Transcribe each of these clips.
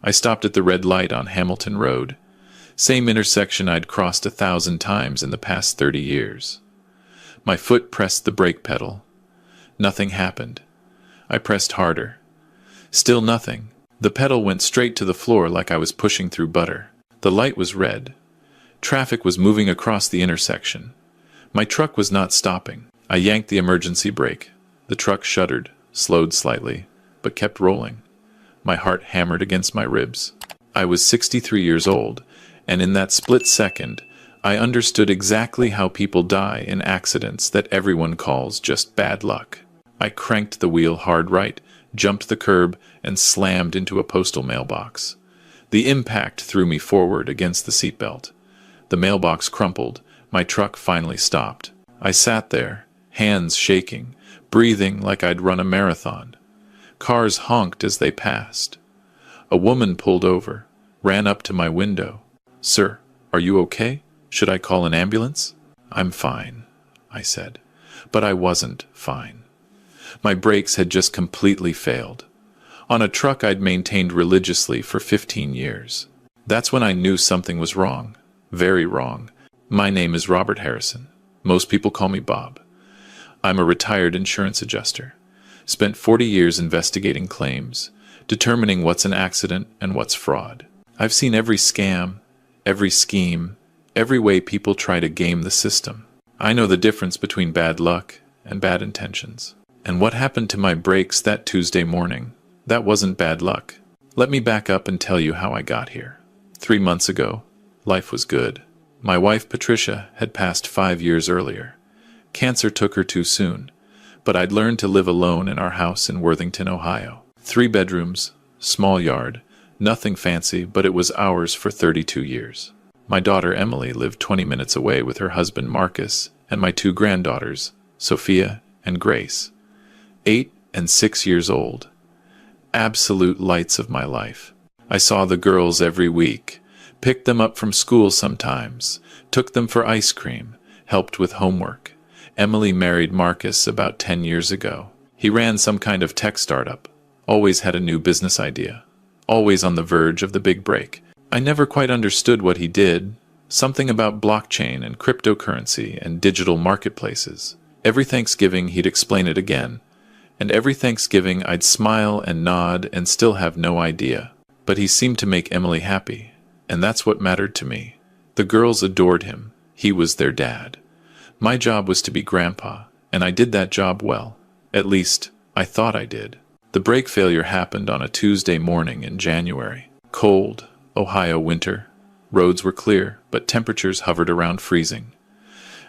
I stopped at the red light on Hamilton Road. Same intersection I'd crossed 1,000 times in the past 30 years. My foot pressed the brake pedal. Nothing happened. I pressed harder. Still nothing. The pedal went straight to the floor like I was pushing through butter. The light was red. Traffic was moving across the intersection. My truck was not stopping. I yanked the emergency brake. The truck shuddered, slowed slightly, but kept rolling. My heart hammered against my ribs. I was 63 years old, and in that split second, I understood exactly how people die in accidents that everyone calls just bad luck. I cranked the wheel hard right, jumped the curb, and slammed into a postal mailbox. The impact threw me forward against the seatbelt. The mailbox crumpled. My truck finally stopped. I sat there, hands shaking, breathing like I'd run a marathon. Cars honked as they passed. A woman pulled over, ran up to my window. "Sir, are you okay? Should I call an ambulance?" "I'm fine," I said. But I wasn't fine. My brakes had just completely failed. On a truck I'd maintained religiously for 15 years. That's when I knew something was wrong. Very wrong. My name is Robert Harrison. Most people call me Bob. I'm a retired insurance adjuster. Spent 40 years investigating claims, determining what's an accident and what's fraud. I've seen every scam, every scheme, every way people try to game the system. I know the difference between bad luck and bad intentions. And what happened to my brakes that Tuesday morning? That wasn't bad luck. Let me back up and tell you how I got here. 3 months ago, life was good. My wife Patricia had passed 5 years earlier. Cancer took her too soon, but I'd learned to live alone in our house in Worthington, Ohio. 3 bedrooms, small yard, nothing fancy, but it was ours for 32 years. My daughter Emily lived 20 minutes away with her husband Marcus and my 2 granddaughters, Sophia and Grace, 8 and 6 years old. Absolute lights of my life. I saw the girls every week, picked them up from school sometimes, took them for ice cream, helped with homework. Emily married Marcus about 10 years ago. He ran some kind of tech startup, always had a new business idea, always on the verge of the big break. I never quite understood what he did, something about blockchain and cryptocurrency and digital marketplaces. Every Thanksgiving he'd explain it again, and every Thanksgiving I'd smile and nod and still have no idea. But he seemed to make Emily happy, and that's what mattered to me. The girls adored him. He was their dad. My job was to be grandpa, and I did that job well. At least, I thought I did. The brake failure happened on a Tuesday morning in January. Cold, Ohio winter. Roads were clear, but temperatures hovered around freezing.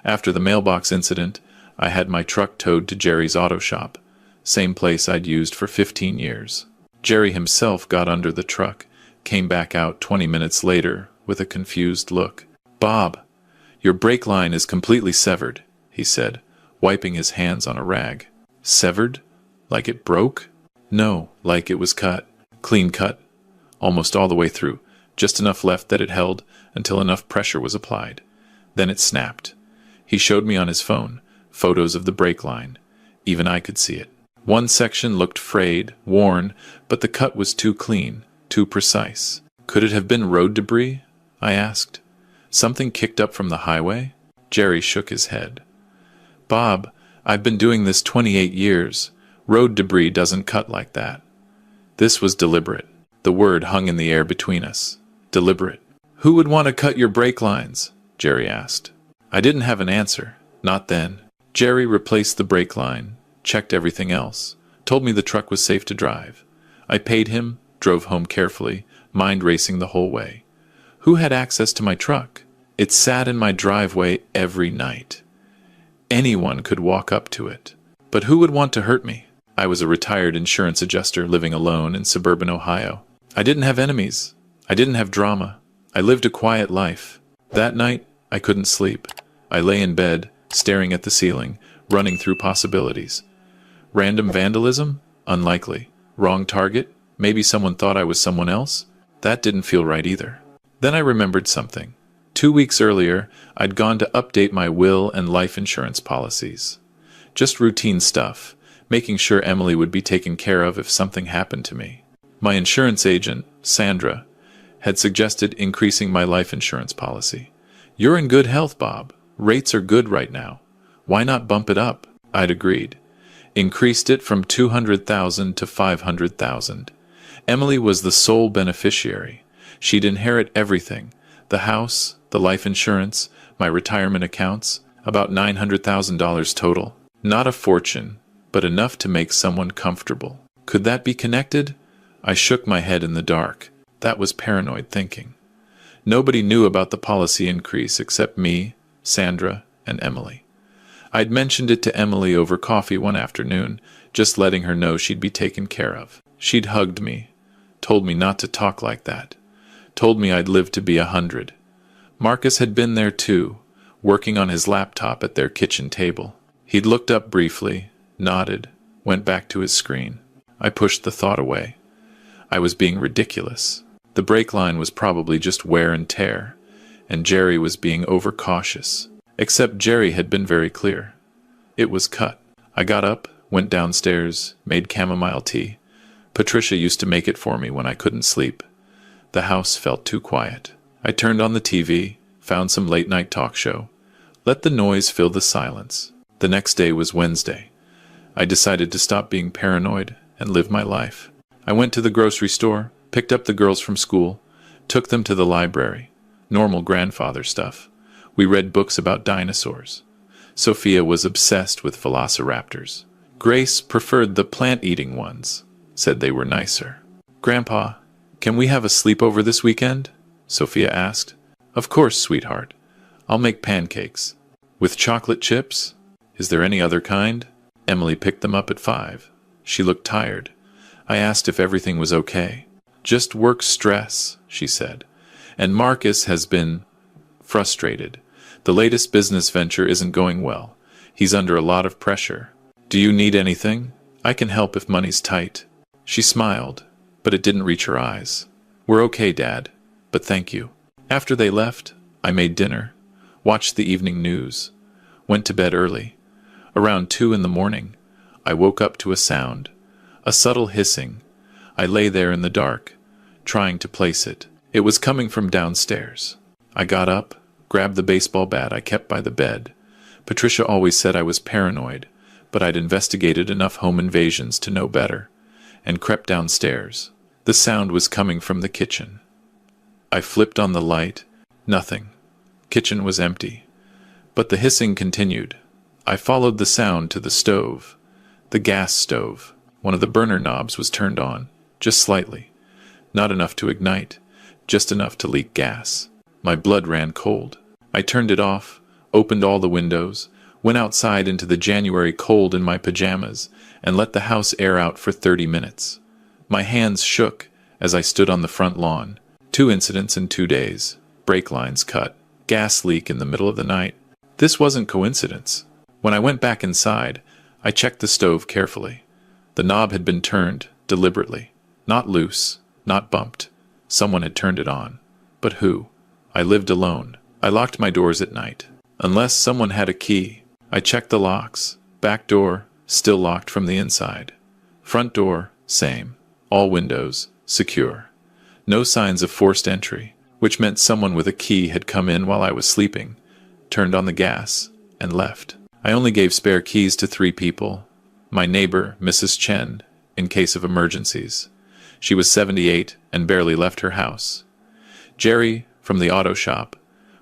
After the mailbox incident, I had my truck towed to Jerry's auto shop, same place I'd used for 15 years. Jerry himself got under the truck, came back out 20 minutes later with a confused look. "Bob, your brake line is completely severed," he said, wiping his hands on a rag. "Severed? Like it broke?" "No, like it was cut. Clean cut. Almost all the way through. Just enough left that it held until enough pressure was applied. Then it snapped." He showed me on his phone photos of the brake line. Even I could see it. One section looked frayed, worn, but the cut was too clean, too precise. "Could it have been road debris?" I asked. "Something kicked up from the highway?" Jerry shook his head. "Bob, I've been doing this 28 years. Road debris doesn't cut like that." This was deliberate. The word hung in the air between us. Deliberate. "Who would want to cut your brake lines?" Jerry asked. I didn't have an answer. Not then. Jerry replaced the brake line, checked everything else, told me the truck was safe to drive. I paid him, drove home carefully, mind racing the whole way. Who had access to my truck? It sat in my driveway every night. Anyone could walk up to it. But who would want to hurt me? I was a retired insurance adjuster living alone in suburban Ohio. I didn't have enemies. I didn't have drama. I lived a quiet life. That night, I couldn't sleep. I lay in bed, staring at the ceiling, running through possibilities. Random vandalism? Unlikely. Wrong target? Maybe someone thought I was someone else? That didn't feel right either. Then I remembered something. 2 weeks earlier, I'd gone to update my will and life insurance policies. Just routine stuff, making sure Emily would be taken care of if something happened to me. My insurance agent, Sandra, had suggested increasing my life insurance policy. "You're in good health, Bob. Rates are good right now. Why not bump it up?" I'd agreed. Increased it from 200,000 to 500,000. Emily was the sole beneficiary. She'd inherit everything: the house, the life insurance, my retirement accounts, about $900,000 total. Not a fortune, but enough to make someone comfortable. Could that be connected? I shook my head in the dark. That was paranoid thinking. Nobody knew about the policy increase except me, Sandra, and Emily. I'd mentioned it to Emily over coffee one afternoon, just letting her know she'd be taken care of. She'd hugged me, told me not to talk like that, told me I'd live to be 100. Marcus had been there too, working on his laptop at their kitchen table. He'd looked up briefly, nodded, went back to his screen. I pushed the thought away. I was being ridiculous. The brake line was probably just wear and tear, and Jerry was being overcautious. Except Jerry had been very clear. It was cut. I got up, went downstairs, made chamomile tea. Patricia used to make it for me when I couldn't sleep. The house felt too quiet. I turned on the TV, found some late-night talk show. Let the noise fill the silence. The next day was Wednesday. I decided to stop being paranoid and live my life. I went to the grocery store, picked up the girls from school, took them to the library. Normal grandfather stuff. We read books about dinosaurs. Sophia was obsessed with velociraptors. Grace preferred the plant-eating ones, said they were nicer. "Grandpa, can we have a sleepover this weekend?" Sophia asked. "Of course, sweetheart. I'll make pancakes. With chocolate chips? Is there any other kind?" Emily picked them up at 5. She looked tired. I asked if everything was okay. "Just work stress," she said. "And Marcus has been frustrated. The latest business venture isn't going well. He's under a lot of pressure. Do you need anything? I can help if money's tight." She smiled, but it didn't reach her eyes. "We're okay, Dad, but thank you." After they left, I made dinner, watched the evening news, went to bed early. Around 2 in the morning, I woke up to a sound, a subtle hissing. I lay there in the dark, trying to place it. It was coming from downstairs. I got up, grabbed the baseball bat I kept by the bed. Patricia always said I was paranoid, but I'd investigated enough home invasions to know better, and crept downstairs. The sound was coming from the kitchen. I flipped on the light. Nothing. Kitchen was empty. But the hissing continued. I followed the sound to the stove. The gas stove. One of the burner knobs was turned on, just slightly. Not enough to ignite, just enough to leak gas. My blood ran cold. I turned it off, opened all the windows, went outside into the January cold in my pajamas, and let the house air out for 30 minutes. My hands shook as I stood on the front lawn. 2 incidents in 2 days. Brake lines cut. Gas leak in the middle of the night. This wasn't coincidence. When I went back inside, I checked the stove carefully. The knob had been turned, deliberately. Not loose, not bumped. Someone had turned it on. But who? I lived alone. I locked my doors at night. Unless someone had a key. I checked the locks. Back door, still locked from the inside. Front door, same. All windows, secure. No signs of forced entry, which meant someone with a key had come in while I was sleeping, turned on the gas, and left. I only gave spare keys to 3 people. My neighbor, Mrs. Chen, in case of emergencies. She was 78 and barely left her house. Jerry, from the auto shop,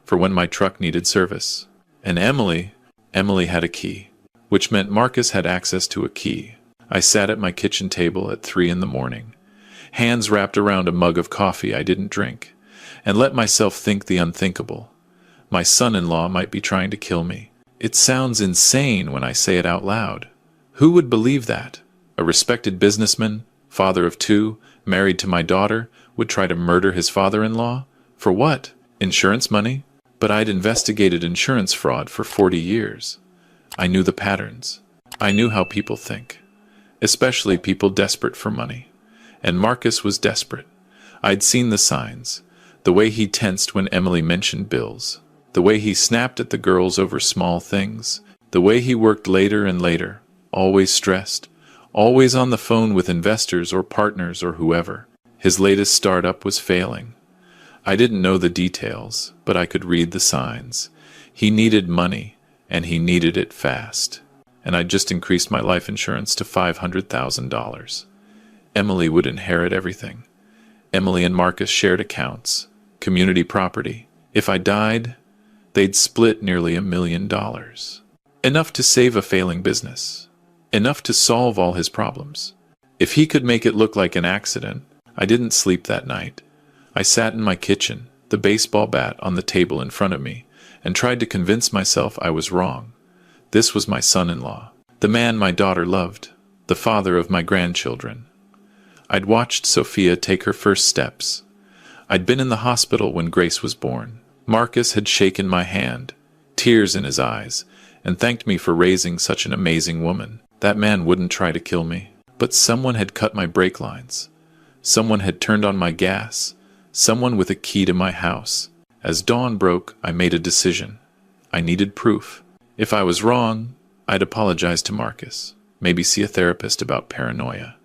for when my truck needed service. And Emily had a key, which meant Marcus had access to a key. I sat at my kitchen table at 3 in the morning, hands wrapped around a mug of coffee I didn't drink, and let myself think the unthinkable. My son-in-law might be trying to kill me. It sounds insane when I say it out loud. Who would believe that? A respected businessman, father of 2, married to my daughter, would try to murder his father-in-law? For what? Insurance money? But I'd investigated insurance fraud for 40 years. I knew the patterns. I knew how people think, especially people desperate for money. And Marcus was desperate. I'd seen the signs, the way he tensed when Emily mentioned bills, the way he snapped at the girls over small things, the way he worked later and later, always stressed, always on the phone with investors or partners or whoever. His latest startup was failing. I didn't know the details, but I could read the signs. He needed money, and he needed it fast. And I'd just increased my life insurance to $500,000. Emily would inherit everything. Emily and Marcus shared accounts, community property. If I died, they'd split nearly $1 million. Enough to save a failing business. Enough to solve all his problems. If he could make it look like an accident, I didn't sleep that night. I sat in my kitchen, the baseball bat on the table in front of me, and tried to convince myself I was wrong. This was my son-in-law, the man my daughter loved, the father of my grandchildren. I'd watched Sophia take her first steps. I'd been in the hospital when Grace was born. Marcus had shaken my hand, tears in his eyes, and thanked me for raising such an amazing woman. That man wouldn't try to kill me, but someone had cut my brake lines. Someone had turned on my gas. Someone with a key to my house. As dawn broke, I made a decision. I needed proof. If I was wrong, I'd apologize to Marcus, maybe see a therapist about paranoia.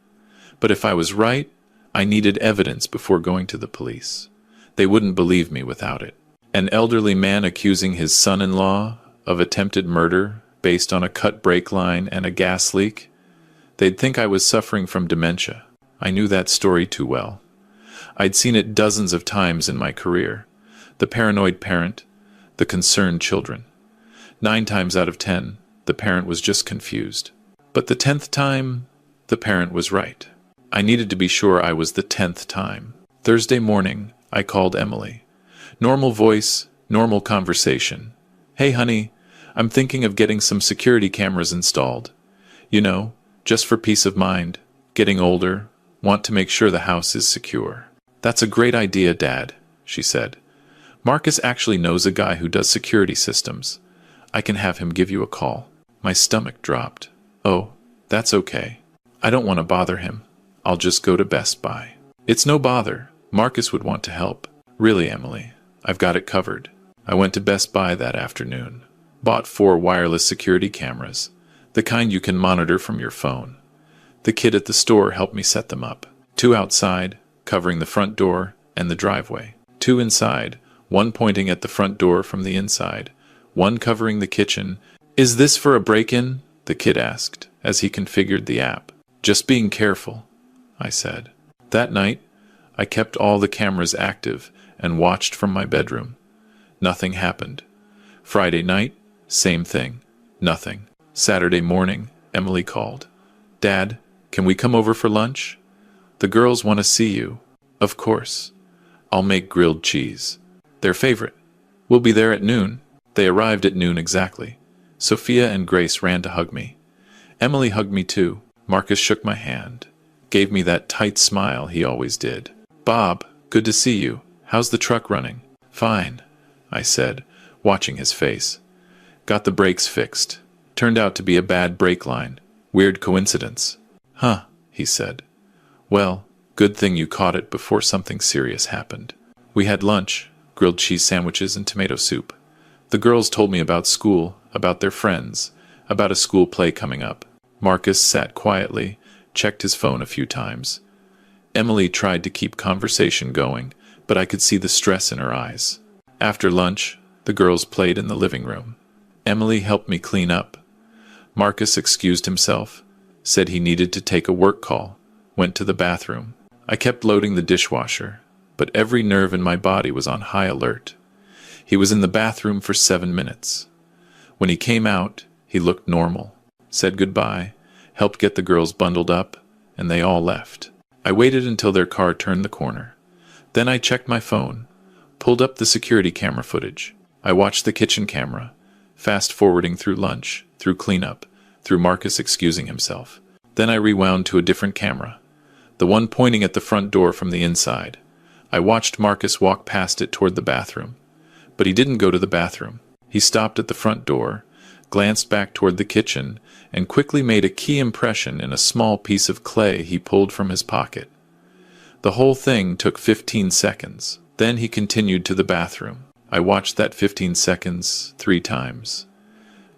But if I was right, I needed evidence before going to the police. They wouldn't believe me without it. An elderly man accusing his son-in-law of attempted murder based on a cut brake line and a gas leak? They'd think I was suffering from dementia. I knew that story too well. I'd seen it dozens of times in my career. The paranoid parent, the concerned children. 9 times out of 10, the parent was just confused. But the 10th time, the parent was right. I needed to be sure I was the 10th time. Thursday morning, I called Emily. Normal voice, normal conversation. Hey honey, I'm thinking of getting some security cameras installed. You know, just for peace of mind. Getting older, want to make sure the house is secure. That's a great idea, Dad, she said. Marcus actually knows a guy who does security systems. I can have him give you a call. My stomach dropped. Oh, that's okay. I don't want to bother him. I'll just go to Best Buy. It's no bother. Marcus would want to help. Really, Emily, I've got it covered. I went to Best Buy that afternoon. Bought 4 wireless security cameras, the kind you can monitor from your phone. The kid at the store helped me set them up. 2 outside, covering the front door and the driveway. 2 inside, one pointing at the front door from the inside, one covering the kitchen. Is this for a break-in? The kid asked, as he configured the app. Just being careful, I said. That night, I kept all the cameras active and watched from my bedroom. Nothing happened. Friday night, same thing. Nothing. Saturday morning, Emily called. Dad, can we come over for lunch? The girls want to see you. Of course. I'll make grilled cheese. Their favorite. We'll be there at noon. They arrived at noon exactly. Sophia and Grace ran to hug me. Emily hugged me too. Marcus shook my hand. Gave me that tight smile he always did. Bob, good to see you. How's the truck running? Fine, I said, watching his face. Got the brakes fixed. Turned out to be a bad brake line. Weird coincidence. Huh, he said. Well, good thing you caught it before something serious happened. We had lunch, grilled cheese sandwiches and tomato soup. The girls told me about school, about their friends, about a school play coming up. Marcus sat quietly, checked his phone a few times. Emily tried to keep conversation going, but I could see the stress in her eyes. After lunch, the girls played in the living room. Emily helped me clean up. Marcus excused himself, said he needed to take a work call, went to the bathroom. I kept loading the dishwasher, but every nerve in my body was on high alert. He was in the bathroom for 7 minutes. When he came out, he looked normal, said goodbye, helped get the girls bundled up, and they all left. I waited until their car turned the corner. Then I checked my phone, pulled up the security camera footage. I watched the kitchen camera, fast-forwarding through lunch, through cleanup, through Marcus excusing himself. Then I rewound to a different camera, the one pointing at the front door from the inside. I watched Marcus walk past it toward the bathroom. But he didn't go to the bathroom. He stopped at the front door, glanced back toward the kitchen, and quickly made a key impression in a small piece of clay he pulled from his pocket. The whole thing took 15 seconds. Then he continued to the bathroom. I watched that 15 seconds 3 times.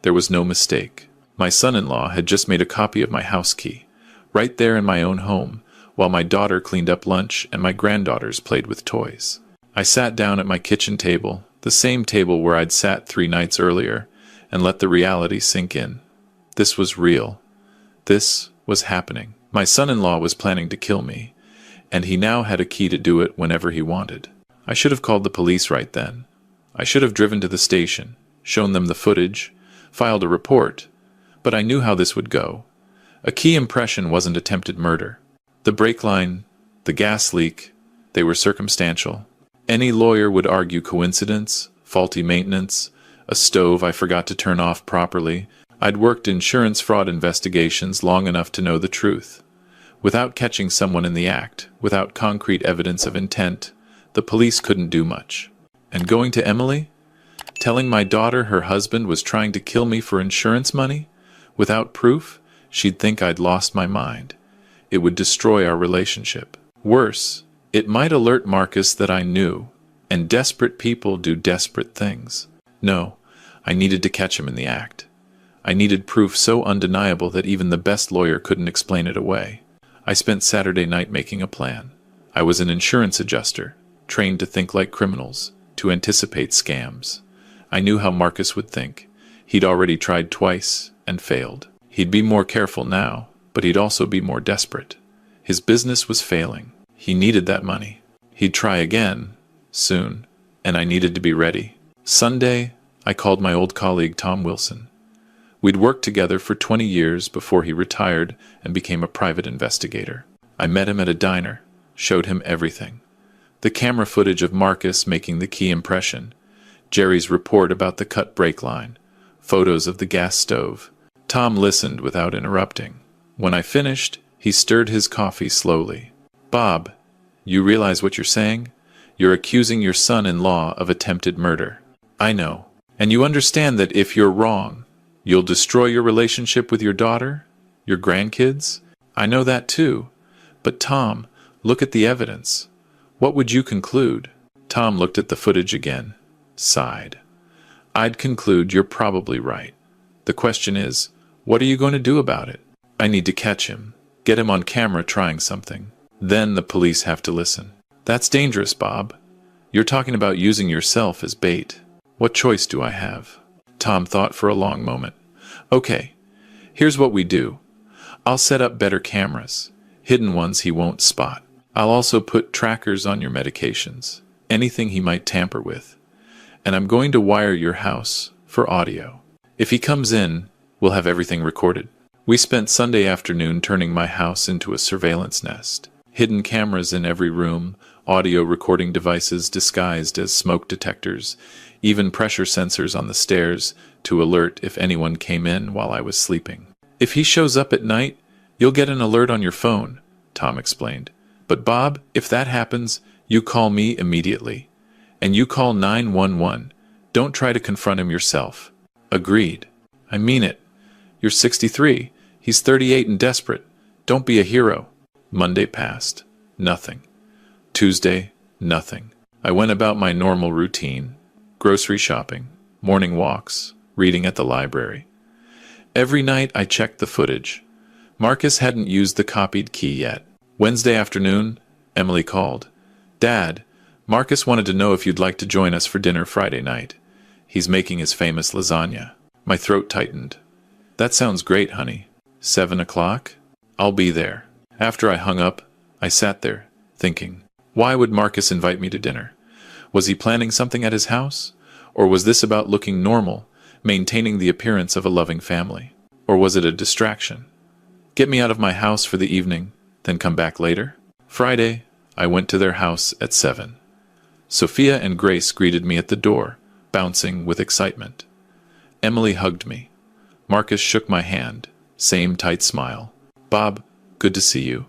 There was no mistake. My son-in-law had just made a copy of my house key, right there in my own home, while my daughter cleaned up lunch and my granddaughters played with toys. I sat down at my kitchen table, the same table where I'd sat 3 nights earlier, and let the reality sink in. This was real. This was happening. My son-in-law was planning to kill me, and he now had a key to do it whenever he wanted. I should have called the police right then. I should have driven to the station, shown them the footage, filed a report, but I knew how this would go. A key impression wasn't attempted murder. The brake line, the gas leak, they were circumstantial. Any lawyer would argue coincidence, faulty maintenance, a stove I forgot to turn off properly. I'd worked insurance fraud investigations long enough to know the truth. Without catching someone in the act, without concrete evidence of intent, the police couldn't do much. And going to Emily? Telling my daughter her husband was trying to kill me for insurance money? Without proof, she'd think I'd lost my mind. It would destroy our relationship. Worse, it might alert Marcus that I knew, and desperate people do desperate things. No, I needed to catch him in the act. I needed proof so undeniable that even the best lawyer couldn't explain it away. I spent Saturday night making a plan. I was an insurance adjuster, trained to think like criminals, to anticipate scams. I knew how Marcus would think. He'd already tried twice and failed. He'd be more careful now, but he'd also be more desperate. His business was failing. He needed that money. He'd try again, soon, and I needed to be ready. Sunday, I called my old colleague Tom Wilson. We'd worked together for 20 years before he retired and became a private investigator. I met him at a diner, showed him everything. The camera footage of Marcus making the key impression, Jerry's report about the cut brake line, photos of the gas stove. Tom listened without interrupting. When I finished, he stirred his coffee slowly. "Bob, you realize what you're saying? You're accusing your son-in-law of attempted murder." "I know. And you understand that if you're wrong, you'll destroy your relationship with your daughter? Your grandkids?" "I know that too. But Tom, look at the evidence. What would you conclude?" Tom looked at the footage again, sighed. "I'd conclude you're probably right. The question is, what are you going to do about it?" "I need to catch him, get him on camera trying something. Then the police have to listen." "That's dangerous, Bob. You're talking about using yourself as bait. What choice do I have?" Tom thought for a long moment. "Okay, here's what we do. I'll set up better cameras, hidden ones he won't spot. I'll also put trackers on your medications, anything he might tamper with. And I'm going to wire your house for audio. If he comes in, we'll have everything recorded." We spent Sunday afternoon turning my house into a surveillance nest. Hidden cameras in every room, audio recording devices disguised as smoke detectors, even pressure sensors on the stairs to alert if anyone came in while I was sleeping. "If he shows up at night, you'll get an alert on your phone," Tom explained. "But Bob, if that happens, you call me immediately. And you call 911. Don't try to confront him yourself." "Agreed." "I mean it. You're 63. He's 38 and desperate. Don't be a hero." Monday passed. Nothing. Tuesday, nothing. I went about my normal routine. Grocery shopping, morning walks, reading at the library. Every night I checked the footage. Marcus hadn't used the copied key yet. Wednesday afternoon, Emily called. "Dad, Marcus wanted to know if you'd like to join us for dinner Friday night. He's making his famous lasagna." My throat tightened. "That sounds great, honey. 7 o'clock? I'll be there." After I hung up, I sat there, thinking, why would Marcus invite me to dinner? Was he planning something at his house? Or was this about looking normal, maintaining the appearance of a loving family? Or was it a distraction? Get me out of my house for the evening, then come back later? Friday, I went to their house at 7. Sophia and Grace greeted me at the door, bouncing with excitement. Emily hugged me. Marcus shook my hand, same tight smile. "Bob, good to see you.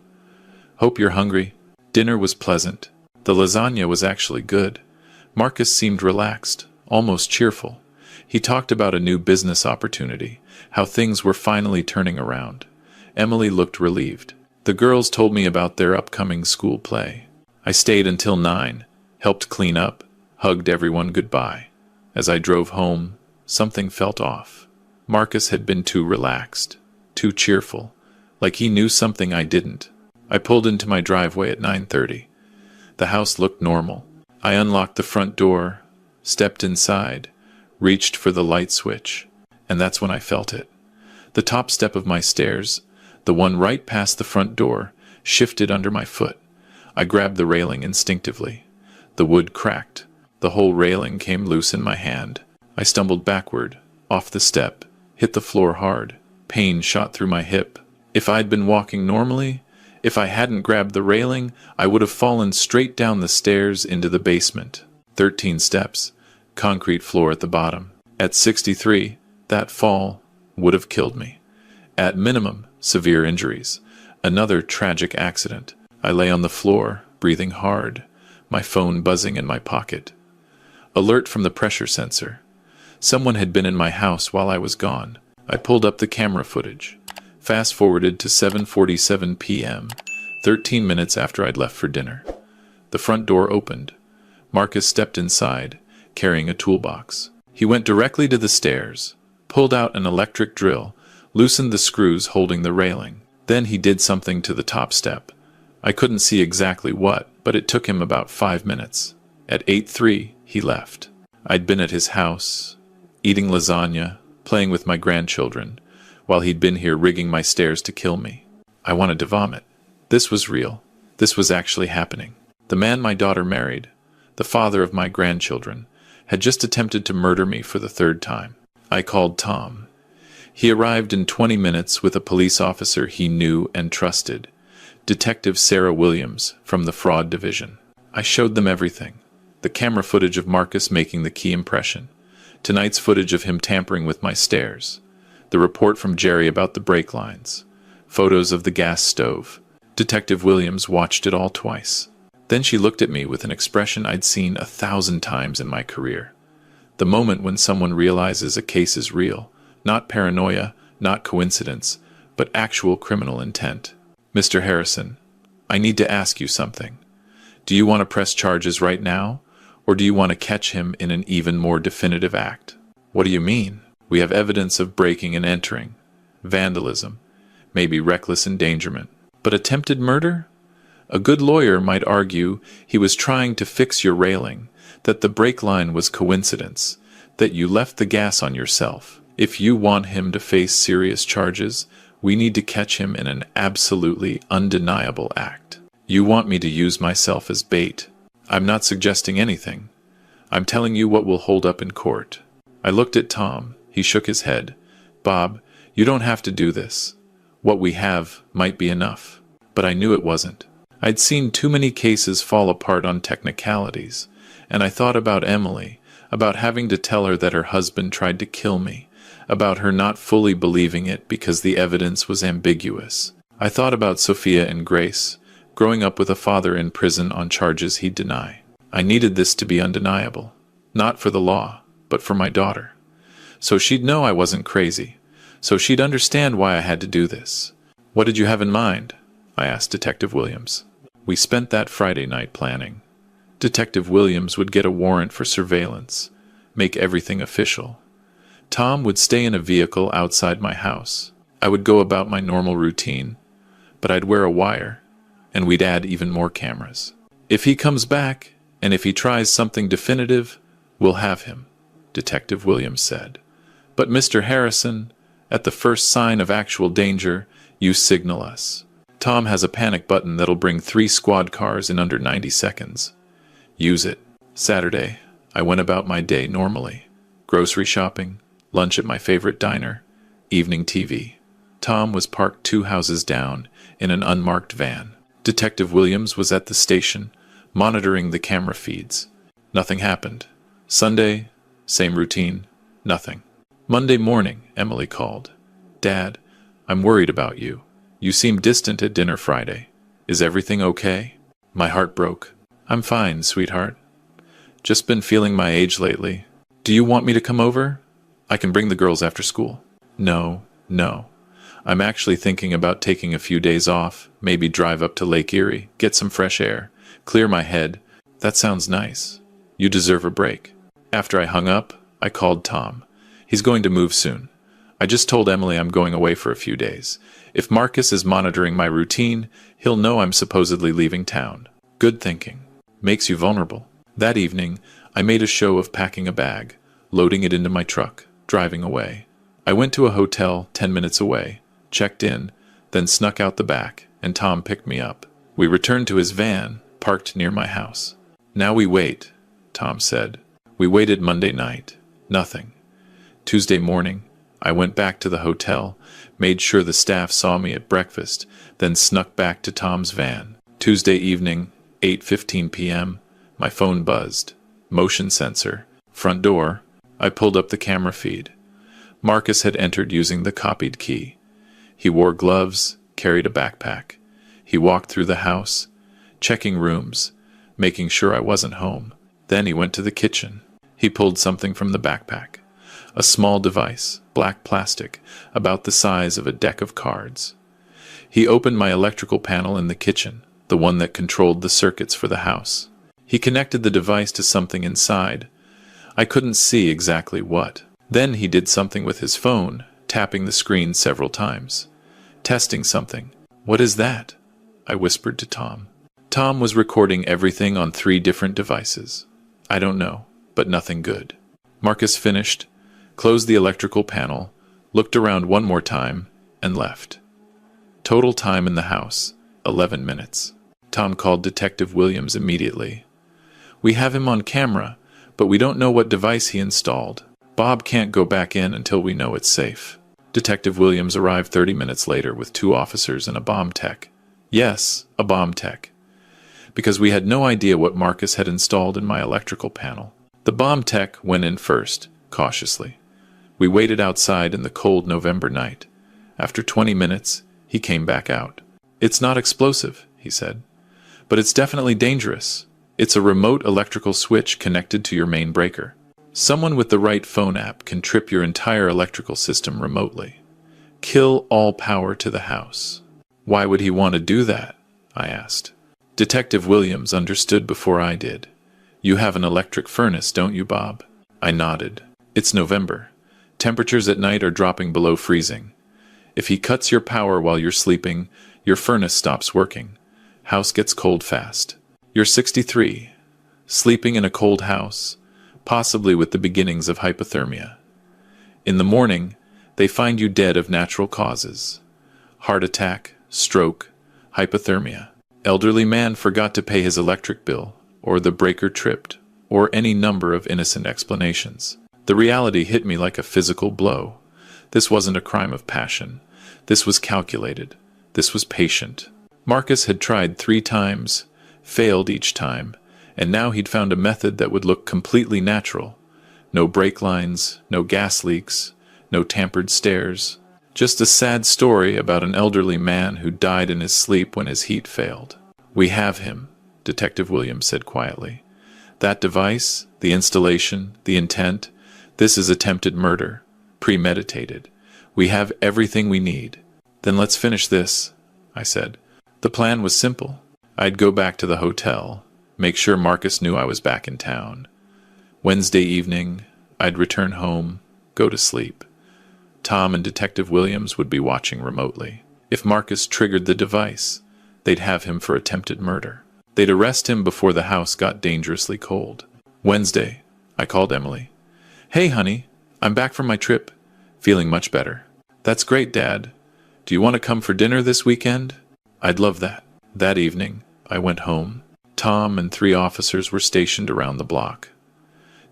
Hope you're hungry." Dinner was pleasant. The lasagna was actually good. Marcus seemed relaxed, almost cheerful. He talked about a new business opportunity, how things were finally turning around. Emily looked relieved. The girls told me about their upcoming school play. I stayed until 9, helped clean up, hugged everyone goodbye. As I drove home, something felt off. Marcus had been too relaxed, too cheerful, like he knew something I didn't. I pulled into my driveway at 9:30. The house looked normal. I unlocked the front door, stepped inside, reached for the light switch, and that's when I felt it. The top step of my stairs, the one right past the front door, shifted under my foot. I grabbed the railing instinctively. The wood cracked. The whole railing came loose in my hand. I stumbled backward, off the step, hit the floor hard. Pain shot through my hip. If I'd been walking normally, if I hadn't grabbed the railing, I would have fallen straight down the stairs into the basement. 13 steps, concrete floor at the bottom. At 63, that fall would have killed me. At minimum, severe injuries. Another tragic accident. I lay on the floor, breathing hard, my phone buzzing in my pocket. Alert from the pressure sensor. Someone had been in my house while I was gone. I pulled up the camera footage. Fast-forwarded to 7:47 p.m., 13 minutes after I'd left for dinner. The front door opened. Marcus stepped inside, carrying a toolbox. He went directly to the stairs, pulled out an electric drill, loosened the screws holding the railing. Then he did something to the top step. I couldn't see exactly what, but it took him about 5 minutes. At 8:03, he left. I'd been at his house, eating lasagna, playing with my grandchildren, while he'd been here rigging my stairs to kill me. I wanted to vomit. This was real. This was actually happening. The man my daughter married, the father of my grandchildren, had just attempted to murder me for the 3rd time. I called Tom. He arrived in 20 minutes with a police officer he knew and trusted, Detective Sarah Williams from the Fraud Division. I showed them everything. The camera footage of Marcus making the key impression. Tonight's footage of him tampering with my stairs. The report from Jerry about the brake lines. Photos of the gas stove. Detective Williams watched it all twice. Then she looked at me with an expression I'd seen 1,000 times in my career. The moment when someone realizes a case is real, not paranoia, not coincidence, but actual criminal intent. Mr. Harrison, I need to ask you something. Do you want to press charges right now, or do you want to catch him in an even more definitive act? What do you mean? We have evidence of breaking and entering, vandalism, maybe reckless endangerment. But attempted murder? A good lawyer might argue he was trying to fix your railing, that the brake line was coincidence, that you left the gas on yourself. If you want him to face serious charges, we need to catch him in an absolutely undeniable act. You want me to use myself as bait. I'm not suggesting anything. I'm telling you what will hold up in court. I looked at Tom. He shook his head. Bob, you don't have to do this. What we have might be enough. But I knew it wasn't. I'd seen too many cases fall apart on technicalities, and I thought about Emily, about having to tell her that her husband tried to kill me, about her not fully believing it because the evidence was ambiguous. I thought about Sophia and Grace, growing up with a father in prison on charges he'd deny. I needed this to be undeniable, not for the law, but for my daughter. So she'd know I wasn't crazy, so she'd understand why I had to do this. What did you have in mind? I asked Detective Williams. We spent that Friday night planning. Detective Williams would get a warrant for surveillance, make everything official. Tom would stay in a vehicle outside my house. I would go about my normal routine, but I'd wear a wire, and we'd add even more cameras. If he comes back, and if he tries something definitive, we'll have him, Detective Williams said. But Mr. Harrison, at the first sign of actual danger, you signal us. Tom has a panic button that'll bring 3 squad cars in under 90 seconds. Use it. Saturday, I went about my day normally. Grocery shopping, lunch at my favorite diner, evening TV. Tom was parked 2 houses down in an unmarked van. Detective Williams was at the station, monitoring the camera feeds. Nothing happened. Sunday, same routine, nothing. Monday morning, Emily called. Dad, I'm worried about you. You seemed distant at dinner Friday. Is everything okay? My heart broke. I'm fine, sweetheart. Just been feeling my age lately. Do you want me to come over? I can bring the girls after school. No. I'm actually thinking about taking a few days off, maybe drive up to Lake Erie, get some fresh air, clear my head. That sounds nice. You deserve a break. After I hung up, I called Tom. He's going to move soon. I just told Emily I'm going away for a few days. If Marcus is monitoring my routine, he'll know I'm supposedly leaving town. Good thinking. Makes you vulnerable. That evening, I made a show of packing a bag, loading it into my truck, driving away. I went to a hotel 10 minutes away, checked in, then snuck out the back, and Tom picked me up. We returned to his van, parked near my house. Now we wait, Tom said. We waited Monday night. Nothing. Tuesday morning, I went back to the hotel, made sure the staff saw me at breakfast, then snuck back to Tom's van. Tuesday evening, 8:15 p.m., my phone buzzed. Motion sensor. Front door. I pulled up the camera feed. Marcus had entered using the copied key. He wore gloves, carried a backpack. He walked through the house, checking rooms, making sure I wasn't home. Then he went to the kitchen. He pulled something from the backpack. A small device, black plastic, about the size of a deck of cards. He opened my electrical panel in the kitchen, the one that controlled the circuits for the house. He connected the device to something inside. I couldn't see exactly what. Then he did something with his phone, tapping the screen several times. Testing something. What is that? I whispered to Tom. Tom was recording everything on 3 different devices. I don't know, but nothing good. Marcus finished, closed the electrical panel, looked around one more time, and left. Total time in the house, 11 minutes. Tom called Detective Williams immediately. We have him on camera, but we don't know what device he installed. Bob can't go back in until we know it's safe. Detective Williams arrived 30 minutes later with 2 officers and a bomb tech. Yes, a bomb tech. Because we had no idea what Marcus had installed in my electrical panel. The bomb tech went in first, cautiously. We waited outside in the cold November night. After 20 minutes, he came back out. It's not explosive, he said, but it's definitely dangerous. It's a remote electrical switch connected to your main breaker. Someone with the right phone app can trip your entire electrical system remotely. Kill all power to the house. Why would he want to do that? I asked. Detective Williams understood before I did. You have an electric furnace, don't you, Bob? I nodded. It's November. Temperatures at night are dropping below freezing. If he cuts your power while you're sleeping, your furnace stops working. House gets cold fast. You're 63, sleeping in a cold house, possibly with the beginnings of hypothermia. In the morning, they find you dead of natural causes. Heart attack, stroke, hypothermia. Elderly man forgot to pay his electric bill, or the breaker tripped, or any number of innocent explanations. The reality hit me like a physical blow. This wasn't a crime of passion. This was calculated. This was patient. Marcus had tried 3 times, failed each time, and now he'd found a method that would look completely natural. No brake lines, no gas leaks, no tampered stairs. Just a sad story about an elderly man who died in his sleep when his heat failed. We have him, Detective Williams said quietly. That device, the installation, the intent, this is attempted murder, premeditated. We have everything we need. Then let's finish this, I said. The plan was simple. I'd go back to the hotel, make sure Marcus knew I was back in town. Wednesday evening, I'd return home, go to sleep. Tom and Detective Williams would be watching remotely. If Marcus triggered the device, they'd have him for attempted murder. They'd arrest him before the house got dangerously cold. Wednesday, I called Emily. Hey, honey, I'm back from my trip, feeling much better. That's great, Dad. Do you want to come for dinner this weekend? I'd love that. That evening, I went home. Tom and 3 officers were stationed around the block.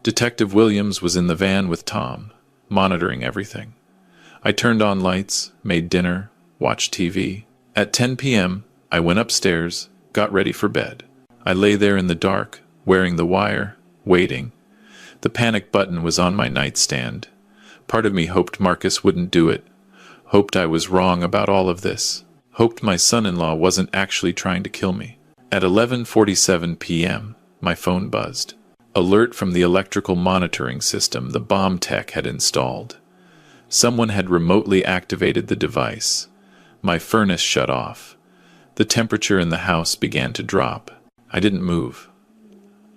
Detective Williams was in the van with Tom, monitoring everything. I turned on lights, made dinner, watched TV. At 10 p.m., I went upstairs, got ready for bed. I lay there in the dark, wearing the wire, waiting. The panic button was on my nightstand. Part of me hoped Marcus wouldn't do it, hoped I was wrong about all of this, hoped my son-in-law wasn't actually trying to kill me. At 11:47 p.m., my phone buzzed. Alert from the electrical monitoring system the bomb tech had installed. Someone had remotely activated the device. My furnace shut off. The temperature in the house began to drop. I didn't move.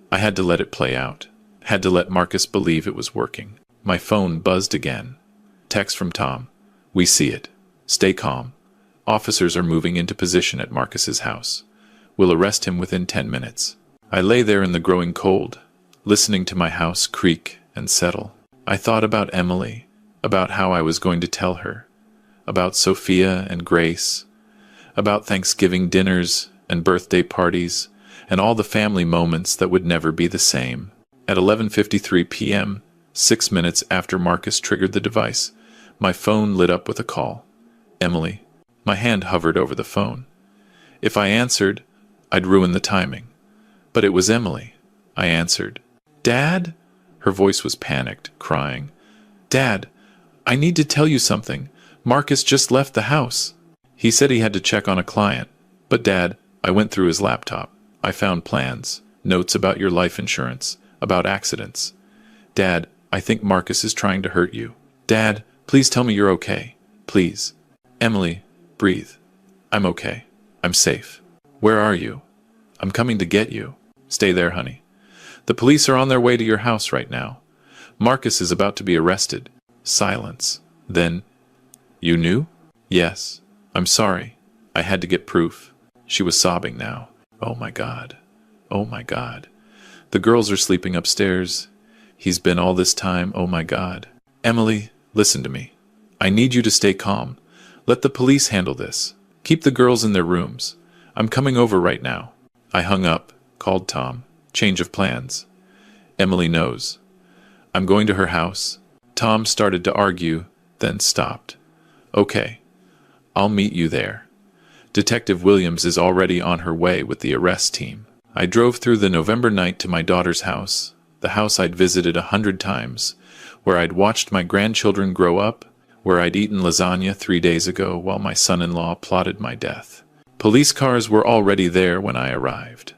I had to let it play out. Had to let Marcus believe it was working. My phone buzzed again. Text from Tom. We see it. Stay calm. Officers are moving into position at Marcus's house. We'll arrest him within 10 minutes. I lay there in the growing cold, listening to my house creak and settle. I thought about Emily, about how I was going to tell her, about Sophia and Grace, about Thanksgiving dinners and birthday parties, and all the family moments that would never be the same. At 11:53 p.m., 6 minutes after Marcus triggered the device, my phone lit up with a call. Emily. My hand hovered over the phone. If I answered, I'd ruin the timing. But it was Emily. I answered. Dad? Her voice was panicked, crying. Dad, I need to tell you something. Marcus just left the house. He said he had to check on a client. But Dad, I went through his laptop. I found plans, notes about your life insurance, about accidents. Dad, I think Marcus is trying to hurt you. Dad, please tell me you're okay. Please. Emily, breathe. I'm okay. I'm safe. Where are you? I'm coming to get you. Stay there, honey. The police are on their way to your house right now. Marcus is about to be arrested. Silence. Then, you knew? Yes. I'm sorry. I had to get proof. She was sobbing now. Oh my God. Oh my God. The girls are sleeping upstairs. He's been all this time. Oh my God. Emily, listen to me. I need you to stay calm. Let the police handle this. Keep the girls in their rooms. I'm coming over right now. I hung up, called Tom. Change of plans. Emily knows. I'm going to her house. Tom started to argue, then stopped. Okay. I'll meet you there. Detective Williams is already on her way with the arrest team. I drove through the November night to my daughter's house, the house I'd visited 100 times, where I'd watched my grandchildren grow up, where I'd eaten lasagna 3 days ago while my son-in-law plotted my death. Police cars were already there when I arrived.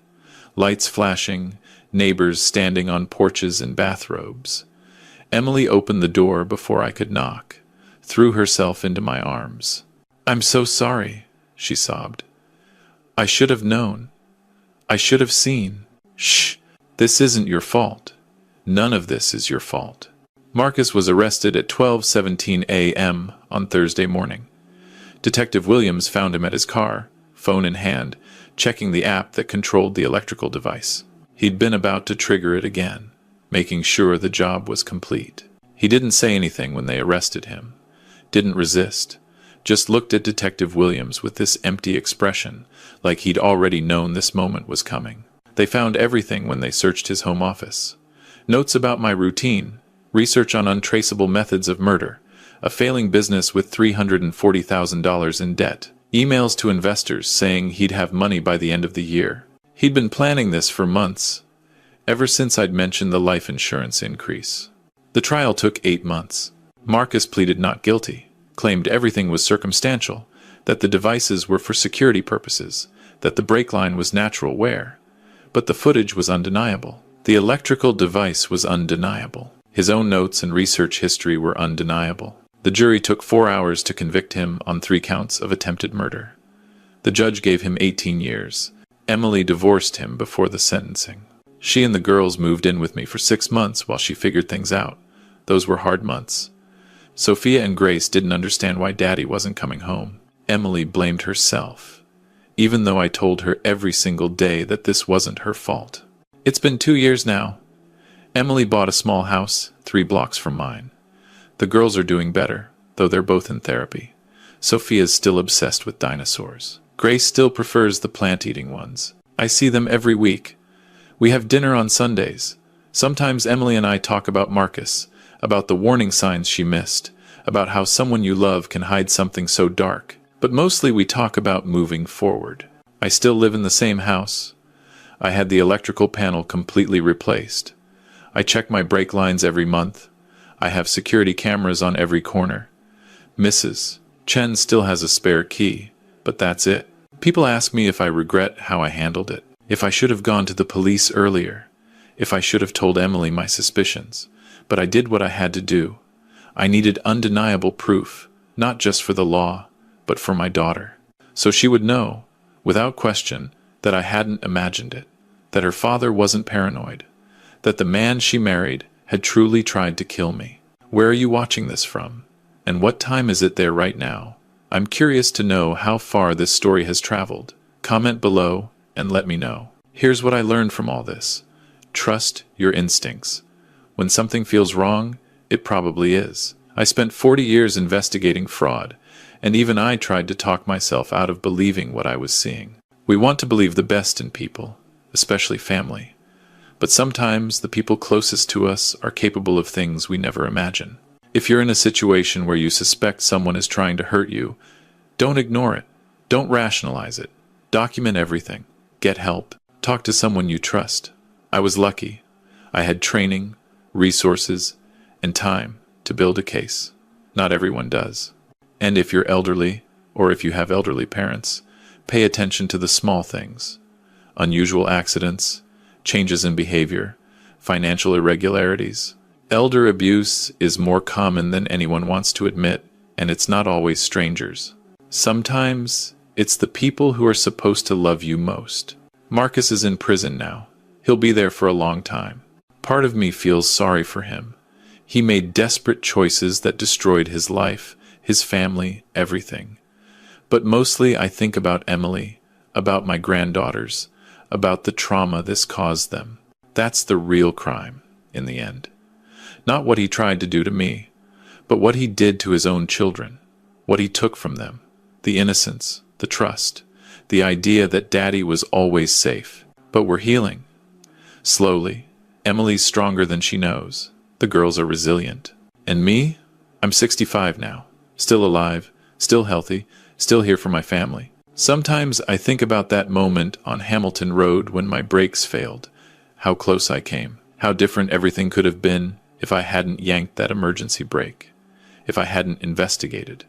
Lights flashing, neighbors standing on porches in bathrobes. Emily opened the door before I could knock, threw herself into my arms. I'm so sorry, she sobbed. I should have known. I should have seen. Shh, this isn't your fault. None of this is your fault. Marcus was arrested at 12:17 a.m. on Thursday morning. Detective Williams found him at his car, phone in hand, checking the app that controlled the electrical device. He'd been about to trigger it again, making sure the job was complete. He didn't say anything when they arrested him, didn't resist, just looked at Detective Williams with this empty expression, like he'd already known this moment was coming. They found everything when they searched his home office. Notes about my routine, research on untraceable methods of murder, a failing business with $340,000 in debt, emails to investors saying he'd have money by the end of the year. He'd been planning this for months, ever since I'd mentioned the life insurance increase. The trial took 8 months. Marcus pleaded not guilty, claimed everything was circumstantial, that the devices were for security purposes, that the brake line was natural wear. But the footage was undeniable. The electrical device was undeniable. His own notes and research history were undeniable. The jury took 4 hours to convict him on 3 counts of attempted murder. The judge gave him 18 years. Emily divorced him before the sentencing. She and the girls moved in with me for 6 months while she figured things out. Those were hard months. Sophia and Grace didn't understand why Daddy wasn't coming home. Emily blamed herself, even though I told her every single day that this wasn't her fault. It's been 2 years now. Emily bought a small house 3 blocks from mine. The girls are doing better, though they're both in therapy. Sophia's still obsessed with dinosaurs. Grace still prefers the plant-eating ones. I see them every week. We have dinner on Sundays. Sometimes Emily and I talk about Marcus, about the warning signs she missed, about how someone you love can hide something so dark. But mostly we talk about moving forward. I still live in the same house. I had the electrical panel completely replaced. I check my brake lines every month. I have security cameras on every corner. Mrs. Chen still has a spare key, but that's it. People ask me if I regret how I handled it, if I should have gone to the police earlier, if I should have told Emily my suspicions. But I did what I had to do. I needed undeniable proof, not just for the law, but for my daughter. So she would know, without question, that I hadn't imagined it, that her father wasn't paranoid, that the man she married had truly tried to kill me. Where are you watching this from? And what time is it there right now? I'm curious to know how far this story has traveled. Comment below and let me know. Here's what I learned from all this. Trust your instincts. When something feels wrong, it probably is. I spent 40 years investigating fraud, and even I tried to talk myself out of believing what I was seeing. We want to believe the best in people, especially family. But sometimes the people closest to us are capable of things we never imagine. If you're in a situation where you suspect someone is trying to hurt you, don't ignore it. Don't rationalize it. Document everything. Get help. Talk to someone you trust. I was lucky. I had training, resources, and time to build a case. Not everyone does. And if you're elderly, or if you have elderly parents, pay attention to the small things. Unusual accidents, changes in behavior, financial irregularities. Elder abuse is more common than anyone wants to admit, and it's not always strangers. Sometimes it's the people who are supposed to love you most. Marcus is in prison now. He'll be there for a long time. Part of me feels sorry for him. He made desperate choices that destroyed his life, his family, everything. But mostly I think about Emily, about my granddaughters, about the trauma this caused them. That's the real crime, in the end. Not what he tried to do to me, but what he did to his own children, what he took from them, the innocence, the trust, the idea that Daddy was always safe. But we're healing. Slowly. Emily's stronger than she knows. The girls are resilient. And me? I'm 65 now. Still alive, still healthy, still here for my family. Sometimes I think about that moment on Hamilton Road when my brakes failed. How close I came. How different everything could have been if I hadn't yanked that emergency brake. If I hadn't investigated.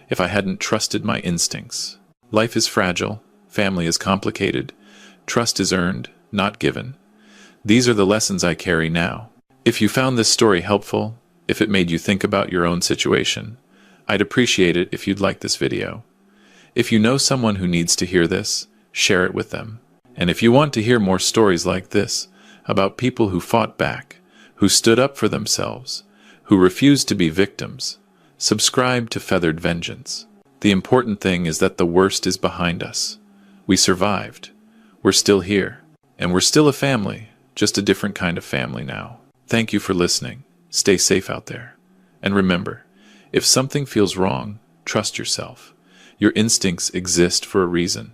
If I hadn't trusted my instincts. Life is fragile. Family is complicated. Trust is earned, not given. These are the lessons I carry now. If you found this story helpful, if it made you think about your own situation, I'd appreciate it if you'd like this video. If you know someone who needs to hear this, share it with them. And if you want to hear more stories like this, about people who fought back, who stood up for themselves, who refused to be victims, subscribe to Feathered Vengeance. The important thing is that the worst is behind us. We survived. We're still here. And we're still a family, just a different kind of family now. Thank you for listening. Stay safe out there. And remember, if something feels wrong, trust yourself. Your instincts exist for a reason.